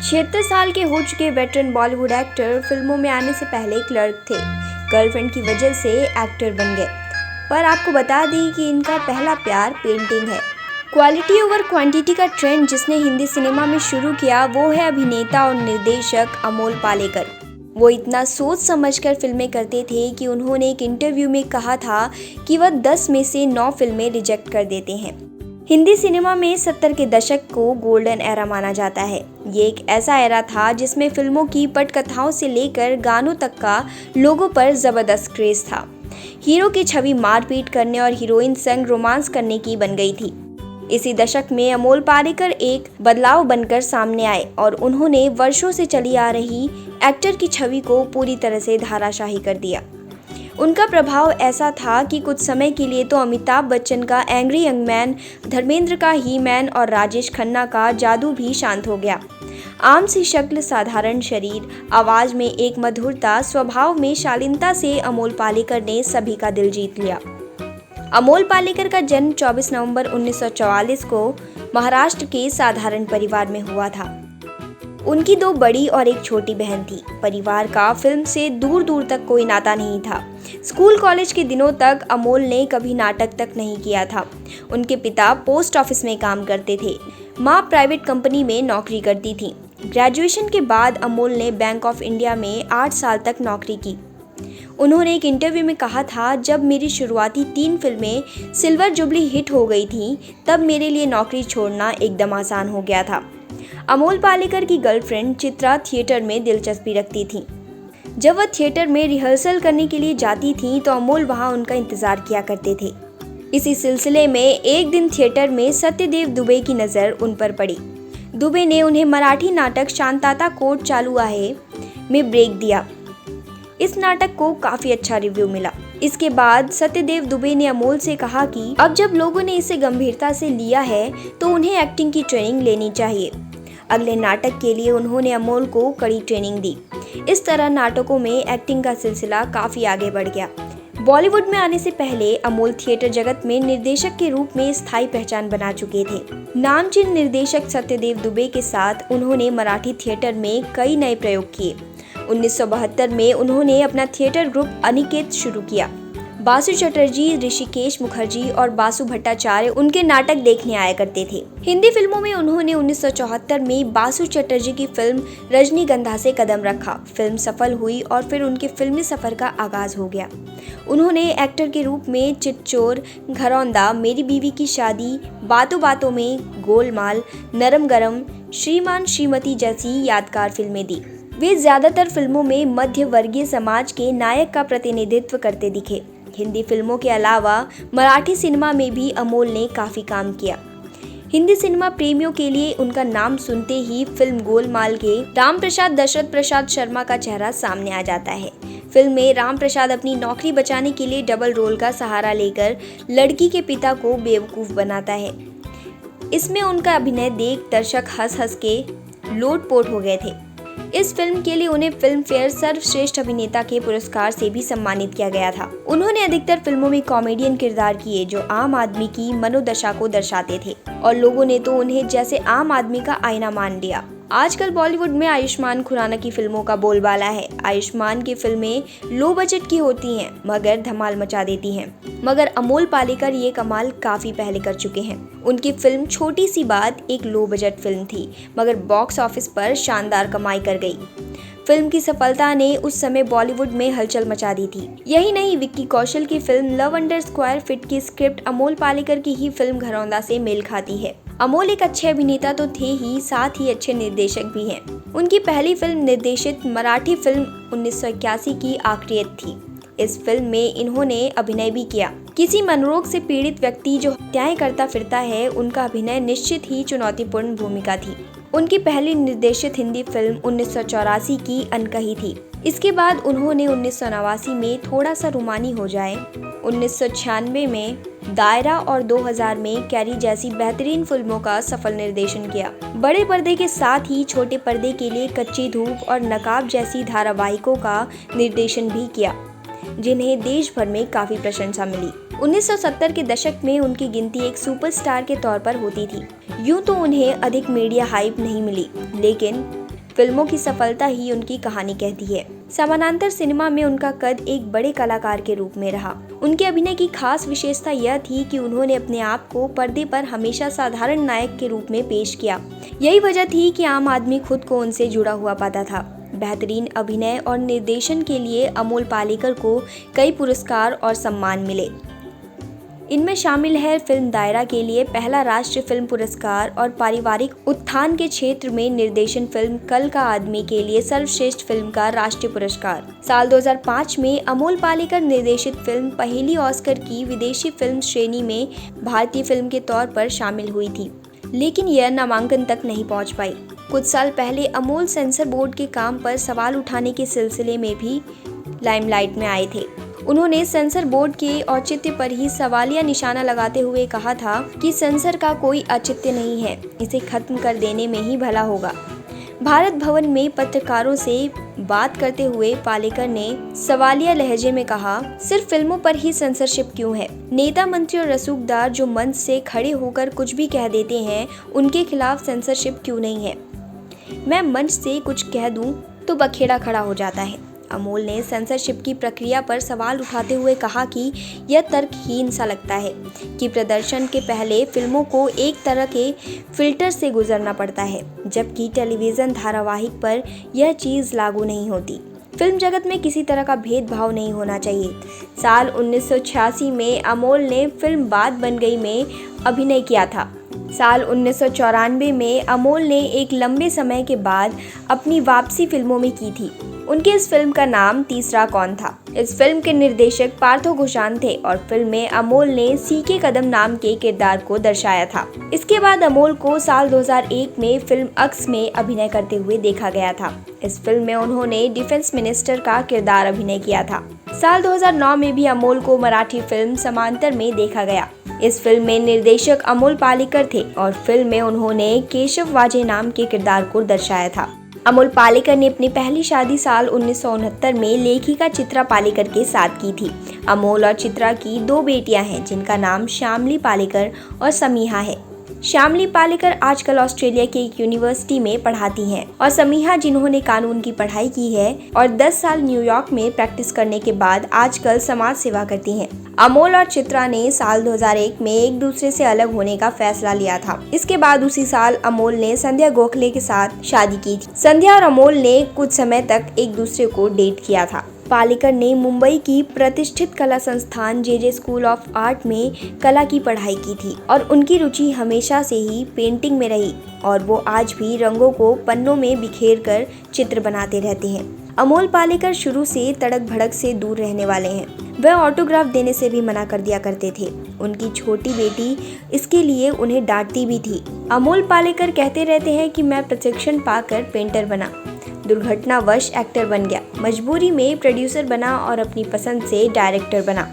76 साल के हो चुके वेटरन बॉलीवुड एक्टर फिल्मों में आने से पहले क्लर्क थे। गर्लफ्रेंड की वजह से एक्टर बन गए। पर आपको बता दें कि इनका पहला प्यार पेंटिंग है। क्वालिटी ओवर क्वांटिटी का ट्रेंड जिसने हिंदी सिनेमा में शुरू किया वो है अभिनेता और निर्देशक अमोल पालेकर। वो इतना सोच समझकर फिल्में करते थे कि उन्होंने एक इंटरव्यू में कहा था कि वह 10 में से 9 फिल्में रिजेक्ट कर देते हैं। हिंदी सिनेमा में 70 के दशक को गोल्डन एरा माना जाता है। ये एक ऐसा एरा था जिसमें फिल्मों की पटकथाओं से लेकर गानों तक का लोगों पर जबरदस्त क्रेज था। हीरो की छवि मारपीट करने और हीरोइन संग रोमांस करने की बन गई थी। इसी दशक में अमोल पालेकर एक बदलाव बनकर सामने आए और उन्होंने वर्षों से चली आ रही एक्टर की छवि को पूरी तरह से धाराशाही कर दिया। उनका प्रभाव ऐसा था कि कुछ समय के लिए तो अमिताभ बच्चन का एंग्री यंग मैन, धर्मेंद्र का ही मैन और राजेश खन्ना का जादू भी शांत हो गया। आम सी शक्ल, साधारण शरीर, आवाज में एक मधुरता, स्वभाव में शालीनता से अमोल पालेकर ने सभी का दिल जीत लिया। अमोल पालेकर का जन्म 24 नवंबर 1944 को महाराष्ट्र के साधारण परिवार में हुआ था। उनकी 2 बड़ी और एक छोटी बहन थी। परिवार का फिल्म से दूर दूर तक कोई नाता नहीं था। स्कूल कॉलेज के दिनों तक अमोल ने कभी नाटक तक नहीं किया था। उनके पिता पोस्ट ऑफिस में काम करते थे। माँ प्राइवेट कंपनी में नौकरी करती थी। ग्रेजुएशन के बाद अमोल ने बैंक ऑफ इंडिया में 8 साल तक नौकरी की। उन्होंने एक इंटरव्यू में कहा था, जब मेरी शुरुआती 3 फिल्में सिल्वर जुबली हिट हो गई थी तब मेरे लिए नौकरी छोड़ना एकदम आसान हो गया था। अमोल पालेकर की गर्लफ्रेंड चित्रा थिएटर में दिलचस्पी रखती थी। जब वह थिएटर में रिहर्सल करने के लिए जाती थी तो अमोल वहां उनका इंतजार किया करते थे। इसी सिलसिले में एक दिन थिएटर में सत्यदेव दुबे की नज़र उन पर पड़ी। दुबे ने उन्हें मराठी नाटक शांताता कोर्ट चालू आहे में ब्रेक दिया। इस नाटक को काफ़ी अच्छा रिव्यू मिला। इसके बाद सत्यदेव दुबे ने अमोल से कहा कि अब जब लोगों ने इसे गंभीरता से लिया है तो उन्हें एक्टिंग की ट्रेनिंग लेनी चाहिए। अगले नाटक के लिए उन्होंने अमोल को कड़ी ट्रेनिंग दी। इस तरह नाटकों में एक्टिंग का सिलसिला काफ़ी आगे बढ़ गया। बॉलीवुड में आने से पहले अमोल थिएटर जगत में निर्देशक के रूप में स्थायी पहचान बना चुके थे। नामचीन निर्देशक सत्यदेव दुबे के साथ उन्होंने मराठी थिएटर में कई नए प्रयोग किए। 1972 में उन्होंने अपना थिएटर ग्रुप अनिकेत शुरू किया। बासु चटर्जी, ऋषिकेश मुखर्जी और बासु भट्टाचार्य उनके नाटक देखने आया करते थे। हिंदी फिल्मों में उन्होंने 1974 में बासु चटर्जी की फिल्म रजनीगंधा से कदम रखा। फिल्म सफल हुई और फिर उनके फिल्मी सफर का आगाज हो गया। उन्होंने एक्टर के रूप में चितचोर, घरौंदा, मेरी बीवी की शादी, बातों बातों में, गोलमाल, नरम गरम, श्रीमान श्रीमती जैसी यादगार फिल्में दी। वे ज्यादातर फिल्मों में मध्य वर्गीय समाज के नायक का प्रतिनिधित्व करते दिखे। हिंदी फिल्मों के अलावा मराठी सिनेमा में भी अमोल ने काफ़ी काम किया। हिंदी सिनेमा प्रेमियों के लिए उनका नाम सुनते ही फिल्म गोलमाल के राम प्रसाद दशरथ प्रसाद शर्मा का चेहरा सामने आ जाता है। फिल्म में राम प्रसाद अपनी नौकरी बचाने के लिए डबल रोल का सहारा लेकर लड़की के पिता को बेवकूफ़ बनाता है। इसमें उनका अभिनय देख दर्शक हंस हंस के लोटपोट हो गए थे। इस फिल्म के लिए उन्हें फिल्म फेयर सर्वश्रेष्ठ अभिनेता के पुरस्कार से भी सम्मानित किया गया था। उन्होंने अधिकतर फिल्मों में कॉमेडियन किरदार किए जो आम आदमी की मनोदशा को दर्शाते थे और लोगों ने तो उन्हें जैसे आम आदमी का आईना मान लिया। आजकल बॉलीवुड में आयुष्मान खुराना की फिल्मों का बोलबाला है। आयुष्मान की फिल्में लो बजट की होती हैं मगर धमाल मचा देती हैं। मगर अमोल पालेकर ये कमाल काफ़ी पहले कर चुके हैं। उनकी फिल्म छोटी सी बात एक लो बजट फिल्म थी मगर बॉक्स ऑफिस पर शानदार कमाई कर गई। फिल्म की सफलता ने उस समय बॉलीवुड में हलचल मचा दी थी। यही नहीं, विक्की कौशल की film love under square feet की स्क्रिप्ट अमोल पालेकर की ही फिल्म घरौंदा से मेल खाती है। अमोल एक अच्छे अभिनेता तो थे ही, साथ ही अच्छे निर्देशक भी हैं। उनकी पहली फिल्म निर्देशित मराठी फिल्म 1981 की आखिरियत थी। इस फिल्म में इन्होंने अभिनय भी किया। किसी मनोरोग से पीड़ित व्यक्ति जो हत्याएं करता फिरता है, उनका अभिनय निश्चित ही चुनौतीपूर्ण भूमिका थी। उनकी पहली निर्देशित हिंदी फिल्म 1984 की अनकही थी। इसके बाद उन्होंने 1989 में थोड़ा सा रुमानी हो जाए, 1996 में दायरा और 2000 में कैरी जैसी बेहतरीन फिल्मों का सफल निर्देशन किया। बड़े पर्दे के साथ ही छोटे पर्दे के लिए कच्ची धूप और नकाब जैसी धारावाहिकों का निर्देशन भी किया, जिन्हें देश भर में काफ़ी प्रशंसा मिली। 1970 के दशक में उनकी गिनती एक सुपरस्टार के तौर पर होती थी। यूं तो उन्हें अधिक मीडिया हाइप नहीं मिली, लेकिन फिल्मों की सफलता ही उनकी कहानी कहती है। समानांतर सिनेमा में उनका कद एक बड़े कलाकार के रूप में रहा। उनके अभिनय की खास विशेषता यह थी कि उन्होंने अपने आप को पर्दे पर हमेशा साधारण नायक के रूप में पेश किया। यही वजह थी कि आम आदमी खुद को उनसे जुड़ा हुआ पाता था। बेहतरीन अभिनय और निर्देशन के लिए अमोल पालेकर को कई पुरस्कार और सम्मान मिले। इनमें शामिल है फिल्म दायरा के लिए पहला राष्ट्रीय फिल्म पुरस्कार और पारिवारिक उत्थान के क्षेत्र में निर्देशन फिल्म कल का आदमी के लिए सर्वश्रेष्ठ फिल्म का राष्ट्रीय पुरस्कार। साल 2005 में अमोल पालेकर निर्देशित फिल्म पहली ऑस्कर की विदेशी फिल्म श्रेणी में भारतीय फिल्म के तौर पर शामिल हुई थी, लेकिन यह नामांकन तक नहीं पहुंच पाई। कुछ साल पहले अमोल सेंसर बोर्ड के काम पर सवाल उठाने के सिलसिले में भी लाइमलाइट में आए थे। उन्होंने सेंसर बोर्ड के औचित्य पर ही सवालिया निशाना लगाते हुए कहा था कि सेंसर का कोई औचित्य नहीं है, इसे खत्म कर देने में ही भला होगा। भारत भवन में पत्रकारों से बात करते हुए पालेकर ने सवालिया लहजे में कहा, सिर्फ फिल्मों पर ही सेंसरशिप क्यों है? नेता, मंत्री और रसूखदार जो मंच से खड़े होकर कुछ भी कह देते हैं, उनके खिलाफ सेंसरशिप क्यों नहीं है? मैं मंच से कुछ कह दूं तो बखेड़ा खड़ा हो जाता है। अमोल ने सेंसरशिप की प्रक्रिया पर सवाल उठाते हुए कहा कि यह तर्कहीन सा लगता है कि प्रदर्शन के पहले फिल्मों को एक तरह के फिल्टर से गुजरना पड़ता है, जबकि टेलीविज़न धारावाहिक पर यह चीज़ लागू नहीं होती। फिल्म जगत में किसी तरह का भेदभाव नहीं होना चाहिए। साल 1986 में अमोल ने फिल्म बात बन गई में अभिनय किया था। साल 1994 में अमोल ने एक लंबे समय के बाद अपनी वापसी फिल्मों में की थी। उनकी इस फिल्म का नाम तीसरा कौन था। इस फिल्म के निर्देशक पार्थो घोषाल थे और फिल्म में अमोल ने सीके कदम नाम के किरदार को दर्शाया था। इसके बाद अमोल को साल 2001 में फिल्म अक्स में अभिनय करते हुए देखा गया था। इस फिल्म में उन्होंने डिफेंस मिनिस्टर का किरदार अभिनय किया था। साल 2009 में भी अमोल को मराठी फिल्म समांतर में देखा गया। इस फिल्म में निर्देशक अमोल पालेकर थे और फिल्म में उन्होंने केशव वाजे नाम के किरदार को दर्शाया था। अमोल पालेकर ने अपनी पहली शादी साल 1969 में लेखिका चित्रा पालेकर के साथ की थी। अमोल और चित्रा की 2 बेटियां हैं, जिनका नाम श्यामली पालेकर और समीहा है। श्यामली पालेकर आजकल ऑस्ट्रेलिया की एक यूनिवर्सिटी में पढ़ाती हैं और समीहा, जिन्होंने कानून की पढ़ाई की है और 10 साल न्यूयॉर्क में प्रैक्टिस करने के बाद आजकल समाज सेवा करती हैं। अमोल और चित्रा ने साल 2001 में एक दूसरे से अलग होने का फैसला लिया था। इसके बाद उसी साल अमोल ने संध्या गोखले के साथ शादी की थी। संध्या और अमोल ने कुछ समय तक एक दूसरे को डेट किया था। पालेकर ने मुंबई की प्रतिष्ठित कला संस्थान जे स्कूल ऑफ आर्ट में कला की पढ़ाई की थी और उनकी रुचि हमेशा से ही पेंटिंग में रही और वो आज भी रंगों को पन्नों में बिखेर कर चित्र बनाते रहते हैं। अमोल पालेकर शुरू से तड़क भड़क से दूर रहने वाले हैं। वह ऑटोग्राफ देने से भी मना कर दिया करते थे। उनकी छोटी बेटी इसके लिए उन्हें डांटती भी थी। अमोल पालेकर कहते रहते हैं कि मैं प्रशिक्षण पाकर पेंटर बना, दुर्घटनावश एक्टर बन गया, मजबूरी में प्रोड्यूसर बना और अपनी पसंद से डायरेक्टर बना।